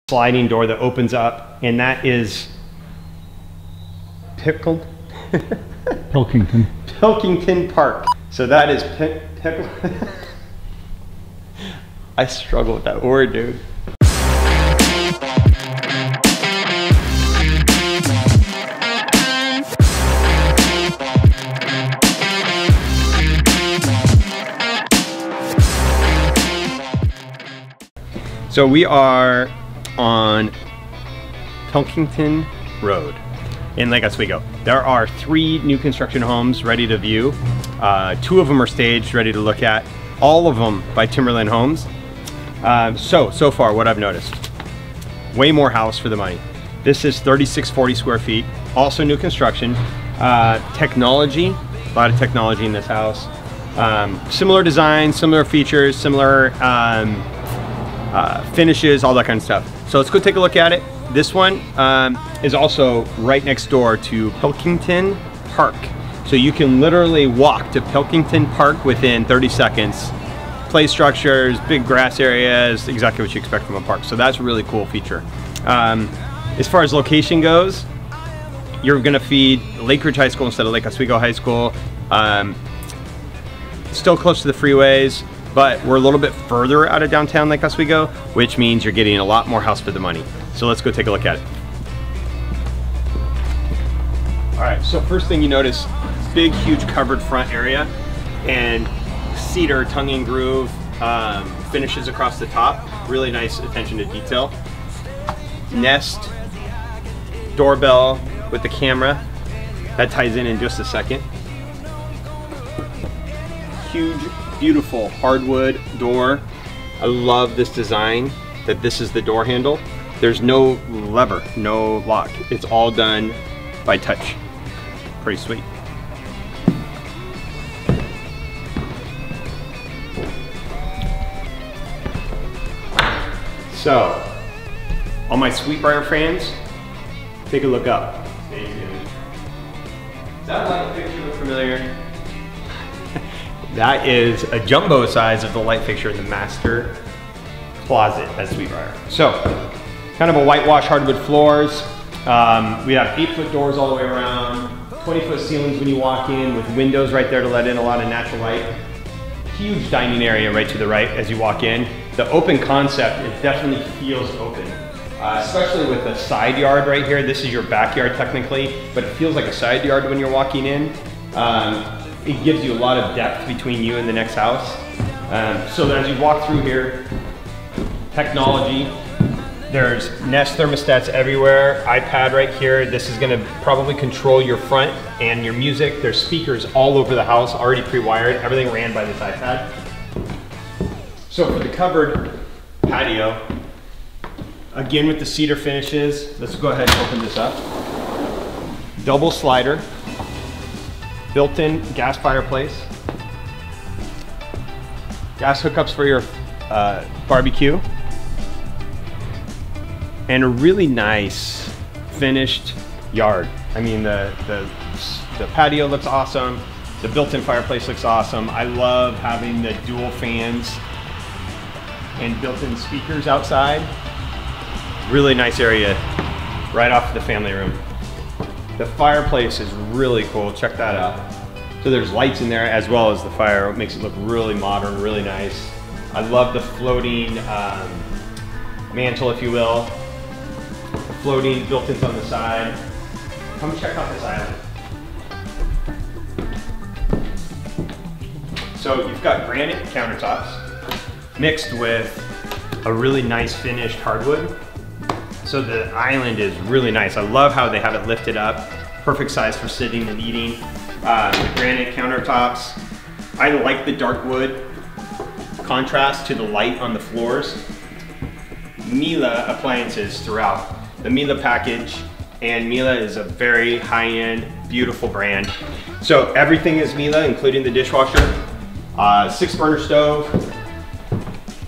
sliding door that opens up, and that is Pilkington Park. So that is I struggle with that word, dude. So we are on Pilkington Road in Lake Oswego. There are 3 new construction homes ready to view. 2 of them are staged, ready to look at. All of them by Timberland Homes. So far what I've noticed, way more house for the money. This is 3640 square feet, also new construction. Technology, a lot of technology in this house. Similar design, similar features, similar finishes, all that kind of stuff. So let's go take a look at it. This one is also right next door to Pilkington Park. So you can literally walk to Pilkington Park within 30 seconds. Play structures, big grass areas, exactly what you expect from a park. So that's a really cool feature. As far as location goes, you're gonna feed Lake Ridge High School instead of Lake Oswego High School. Still close to the freeways, but we're a little bit further out of downtown Lake Oswego, which means you're getting a lot more house for the money. So let's go take a look at it. All right, so first thing you notice, big, huge covered front area and cedar tongue and groove finishes across the top. Really nice attention to detail. Nest, doorbell with the camera. That ties in just a second. Huge, beautiful hardwood door. I love this design, that this is the door handle. There's no lever, no lock. It's all done by touch. Pretty sweet. So, all my Sweetbriar fans, take a look up. Stay tuned. Does that light fixture look familiar? That is a jumbo size of the light fixture in the master closet at Sweetbriar. So, kind of a whitewash hardwood floors. We have 8-foot doors all the way around, 20-foot ceilings when you walk in with windows right there to let in a lot of natural light. Huge dining area right to the right as you walk in. The open concept, it definitely feels open, especially with the side yard right here. This is your backyard technically, but it feels like a side yard when you're walking in. It gives you a lot of depth between you and the next house. So as you walk through here, technology, there's Nest thermostats everywhere, iPad right here. This is gonna probably control your front and your music. There's speakers all over the house, already pre-wired. Everything ran by this iPad. So for the covered patio, again with the cedar finishes, let's go ahead and open this up. Double slider, built-in gas fireplace, gas hookups for your barbecue, and a really nice finished yard. I mean, the patio looks awesome. The built-in fireplace looks awesome. I love having the dual fans and built-in speakers outside. Really nice area right off the family room. The fireplace is really cool, check that out. So there's lights in there as well as the fire. It makes it look really modern, really nice. I love the floating mantle, if you will. The floating built-ins on the side. Come check out this island. So you've got granite countertops mixed with a really nice finished hardwood. So the island is really nice. I love how they have it lifted up. Perfect size for sitting and eating. The granite countertops. I like the dark wood contrast to the light on the floors. Miele appliances throughout. The Miele package, and Miele is a very high-end, beautiful brand. So everything is Miele, including the dishwasher. 6-burner stove,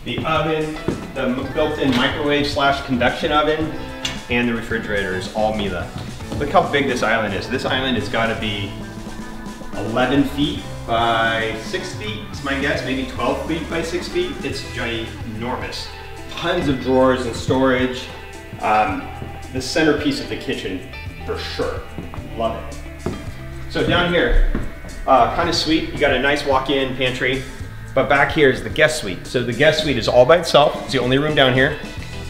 the oven, the built-in microwave / convection oven, and the refrigerator is all Miele. Look how big this island is. This island has got to be 11 feet by 6 feet, it's my guess, maybe 12 feet by 6 feet. It's ginormous. Tons of drawers and storage. The centerpiece of the kitchen, for sure. Love it. So down here, kind of sweet. You got a nice walk-in pantry, but back here is the guest suite. So the guest suite is all by itself. It's the only room down here.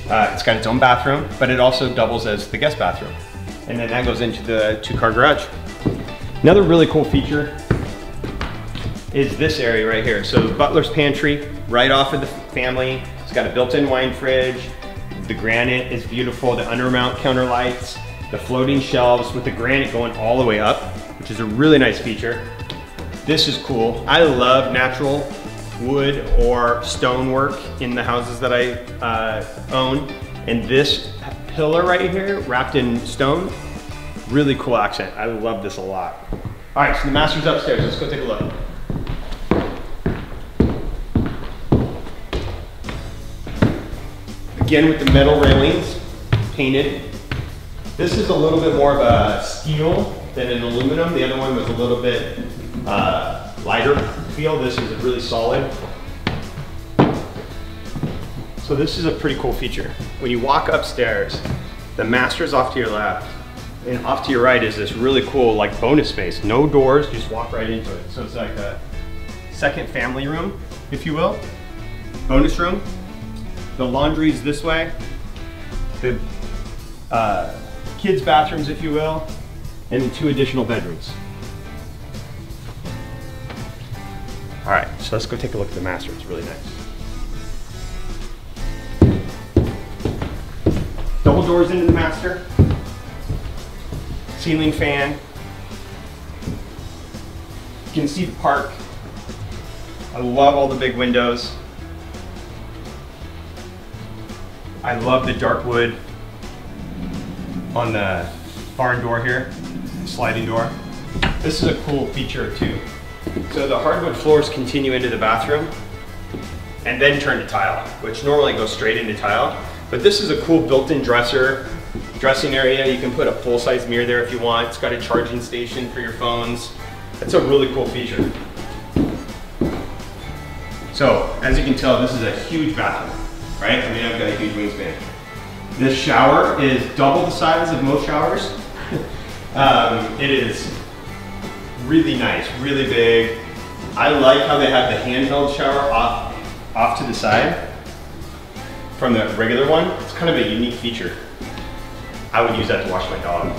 It's got its own bathroom, but it also doubles as the guest bathroom. And then that goes into the 2-car garage. Another really cool feature is this area right here. So the butler's pantry, right off of the family. It's got a built-in wine fridge. The granite is beautiful. The undermount counter lights, the floating shelves with the granite going all the way up, which is a really nice feature. This is cool. I love natural wood or stone work in the houses that I own. And this pillar right here, wrapped in stone, really cool accent. I love this a lot. All right, so the master's upstairs. Let's go take a look. Again, with the metal railings, painted. This is a little bit more of a steel than an aluminum. The other one was a little bit lighter feel. This is really solid. So this is a pretty cool feature. When you walk upstairs, the master's off to your left, and off to your right is this really cool like bonus space. No doors, you just walk right into it. So it's like a second family room, if you will. Bonus room. The laundry is this way. The kids' bathrooms, if you will, and the 2 additional bedrooms. All right, so let's go take a look at the master. It's really nice. Double doors into the master. Ceiling fan. You can see the park. I love all the big windows. I love the dark wood on the barn door here, sliding door. This is a cool feature too. So the hardwood floors continue into the bathroom and then turn to tile, which normally goes straight into tile. But this is a cool built-in dressing area. You can put a full-size mirror there if you want. It's got a charging station for your phones. It's a really cool feature. So as you can tell, this is a huge bathroom. Right? I mean, I've got a huge wingspan. This shower is double the size of most showers. It is really nice, really big. I like how they have the handheld shower off to the side from the regular one. It's kind of a unique feature. I would use that to wash my dog.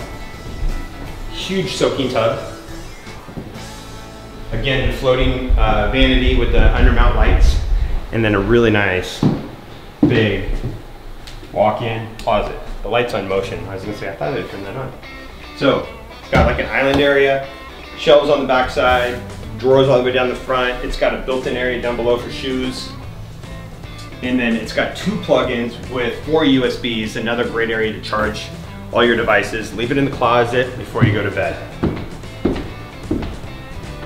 Huge soaking tub. Again, the floating vanity with the undermount lights, and then a really nice big walk-in closet. The light's on motion. I was gonna say, I thought I'd turn that on. So, it's got like an island area, shelves on the back side, drawers all the way down the front. It's got a built-in area down below for shoes. And then it's got 2 plugins with 4 USBs, another great area to charge all your devices. Leave it in the closet before you go to bed.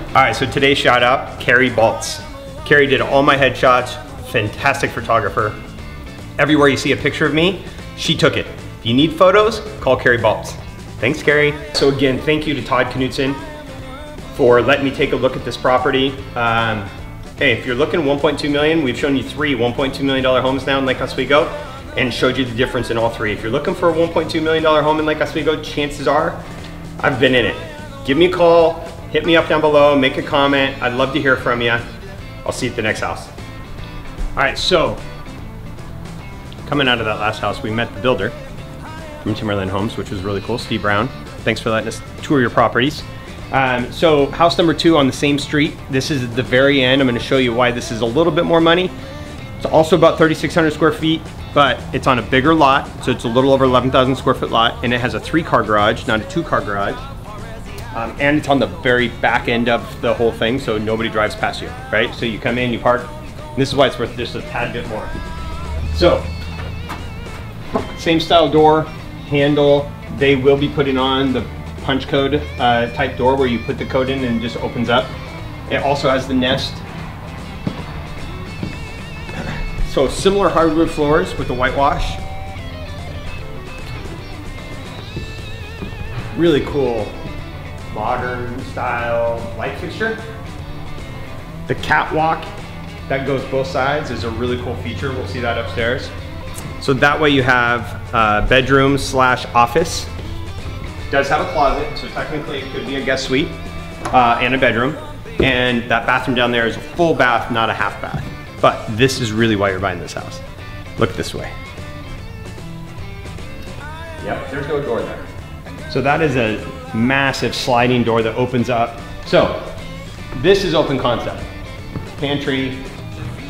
All right, so today's shout out, Carrie Baltz. Carrie did all my headshots, fantastic photographer. Everywhere you see a picture of me, she took it. If you need photos, call Carrie Baltz. Thanks, Carrie. So again, thank you to Todd Knutson for letting me take a look at this property. Hey, if you're looking 1.2 million, we've shown you 3 $1.2 million homes now in Lake Oswego and showed you the difference in all 3. If you're looking for a $1.2 million home in Lake Oswego, chances are I've been in it. Give me a call, hit me up down below, make a comment. I'd love to hear from you. I'll see you at the next house. All right, so coming out of that last house, we met the builder from Timberland Homes, which was really cool, Steve Brown. Thanks for letting us tour your properties. So house number 2 on the same street. This is at the very end. I'm gonna show you why this is a little bit more money. It's also about 3,600 square feet, but it's on a bigger lot. So it's a little over 11,000 square foot lot, and it has a 3-car garage, not a 2-car garage. And it's on the very back end of the whole thing, so nobody drives past you, right? So you come in, you park, and this is why it's worth just a tad bit more. So, same style door, handle. They will be putting on the punch code type door where you put the code in and it just opens up. It also has the nest. So similar hardwood floors with the whitewash. Really cool, modern style light fixture. The catwalk that goes both sides is a really cool feature. We'll see that upstairs. So that way you have bedroom slash office. Does have a closet, so technically it could be a guest suite and a bedroom. And that bathroom down there is a full bath, not a half bath. But this is really why you're buying this house. Look this way. Yep, there's no door there. So that is a massive sliding door that opens up. So this is open concept. Pantry,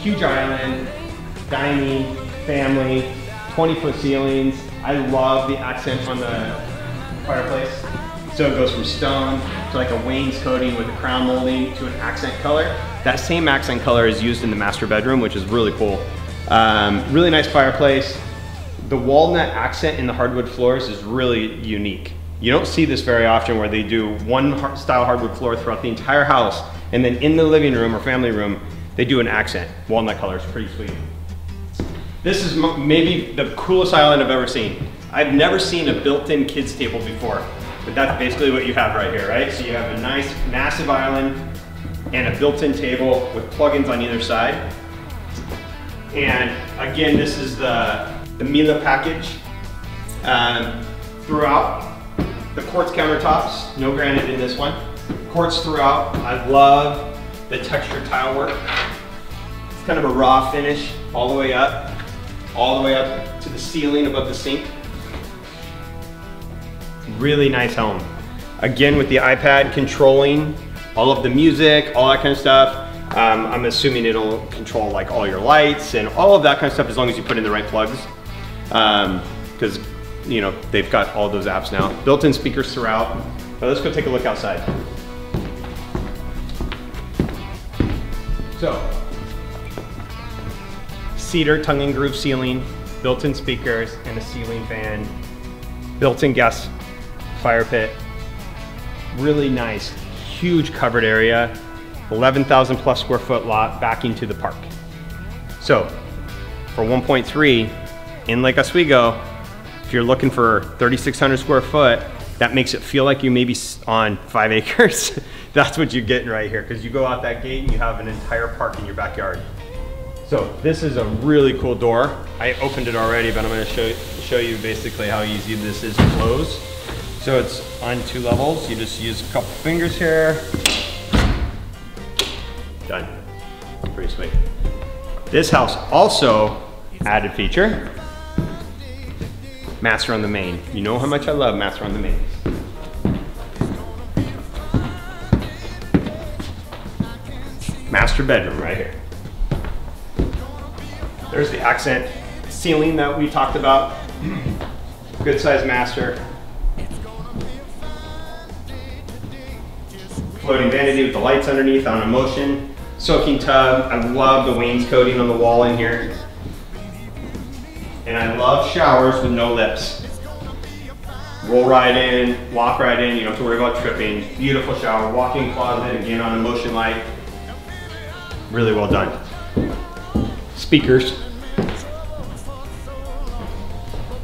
huge island, dining, family, 20-foot ceilings. I love the accent on the fireplace. So it goes from stone to like a wainscoting with a crown molding to an accent color. That same accent color is used in the master bedroom, which is really cool. Really nice fireplace. The walnut accent in the hardwood floors is really unique. You don't see this very often where they do one style hardwood floor throughout the entire house, and then in the living room or family room, they do an accent. Walnut color is pretty sweet. This is maybe the coolest island I've ever seen. I've never seen a built-in kids table before, but that's basically what you have right here, right? So you have a nice, massive island and a built-in table with plugins on either side. And again, this is the Miele package. Throughout, the quartz countertops, no granite in this one. Quartz throughout. I love the textured tile work. It's kind of a raw finish all the way up to the ceiling above the sink. Really nice home. Again, with the iPad controlling all of the music, all that kind of stuff. I'm assuming it'll control like all your lights and all of that kind of stuff as long as you put in the right plugs. Because you know, they've got all those apps now. Built-in speakers throughout. But let's go take a look outside. So, cedar tongue and groove ceiling, built-in speakers and a ceiling fan, built-in gas fire pit. Really nice, huge covered area, 11,000 plus square foot lot backing to the park. So, for 1.3 in Lake Oswego, if you're looking for 3,600 square foot, that makes it feel like you may be on 5 acres. That's what you're getting right here, because you go out that gate and you have an entire park in your backyard. So this is a really cool door. I opened it already, but I'm going to show you basically how easy this is to close. So it's on 2 levels. You just use a couple fingers here. Done. Pretty sweet. This house also added feature. Master on the main. You know how much I love master on the main. Master bedroom right here. There's the accent ceiling that we talked about. Good size master. Floating vanity with the lights underneath on a motion. Soaking tub. I love the wainscoting on the wall in here. And I love showers with no lips. Roll right in, walk right in, you don't have to worry about tripping. Beautiful shower, walk-in closet, again on a motion light. Really well done. Speakers.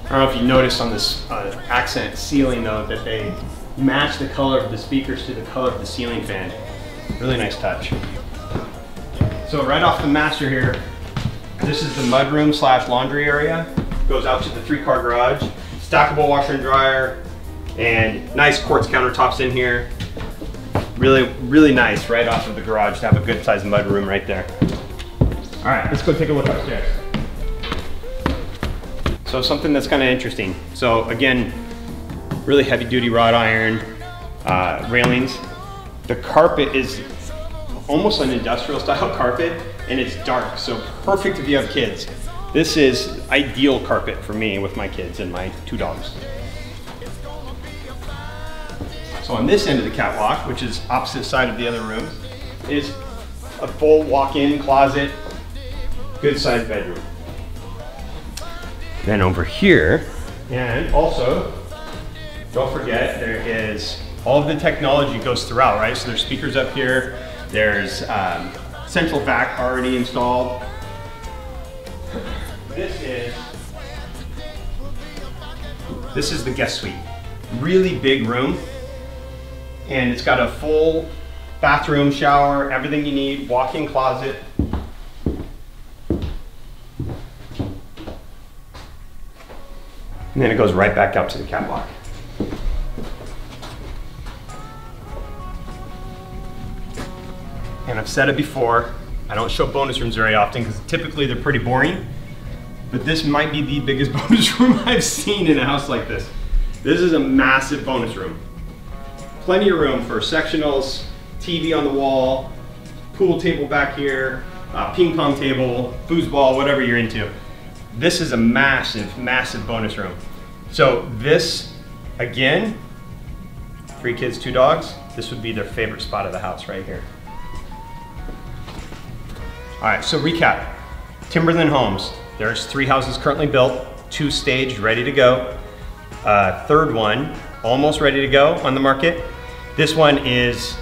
I don't know if you noticed on this accent ceiling though, that they match the color of the speakers to the color of the ceiling fan. Really nice touch. So right off the master here, this is the mudroom slash laundry area. Goes out to the 3-car garage. Stackable washer and dryer, and nice quartz countertops in here. Really, really nice right off of the garage to have a good sized mudroom right there. All right, let's go take a look upstairs. So something that's kind of interesting. So again, really heavy duty wrought iron railings. The carpet is almost an industrial style carpet, and it's dark, so perfect if you have kids. This is ideal carpet for me with my kids and my 2 dogs. So on this end of the catwalk, which is opposite side of the other room, is a full walk-in closet, good sized bedroom. Then over here, and also, don't forget, there is all of the technology goes throughout, right? So there's speakers up here, there's central vac already installed. This is the guest suite. Really big room, and it's got a full bathroom, shower, everything you need, walk-in closet. And then it goes right back up to the catwalk. And I've said it before, I don't show bonus rooms very often because typically they're pretty boring, but this might be the biggest bonus room I've seen in a house like this. This is a massive bonus room. Plenty of room for sectionals, TV on the wall, pool table back here, ping pong table, foosball, whatever you're into. This is a massive, massive bonus room. So this, again, 3 kids, 2 dogs, this would be their favorite spot of the house right here. All right, so recap. Timberland Homes. There's 3 houses currently built, 2 staged, ready to go. Third one, almost ready to go on the market. This one is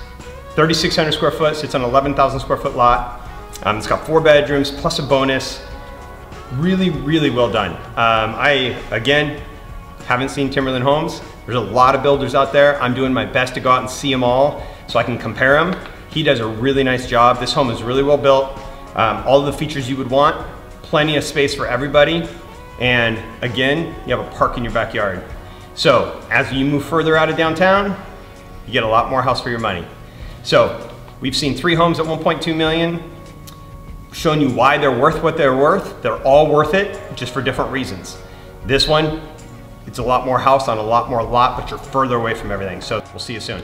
3,600 square foot, sits on an 11,000 square foot lot. It's got 4 bedrooms plus a bonus. Really, really well done. I, again, haven't seen Timberland Homes. There's a lot of builders out there. I'm doing my best to go out and see them all so I can compare them. He does a really nice job. This home is really well built. All of the features you would want, plenty of space for everybody. And again, you have a park in your backyard. So as you move further out of downtown, you get a lot more house for your money. So we've seen 3 homes at 1.2 million, shown you why they're worth what they're worth. They're all worth it, just for different reasons. This one, it's a lot more house on a lot more lot, but you're further away from everything. So we'll see you soon.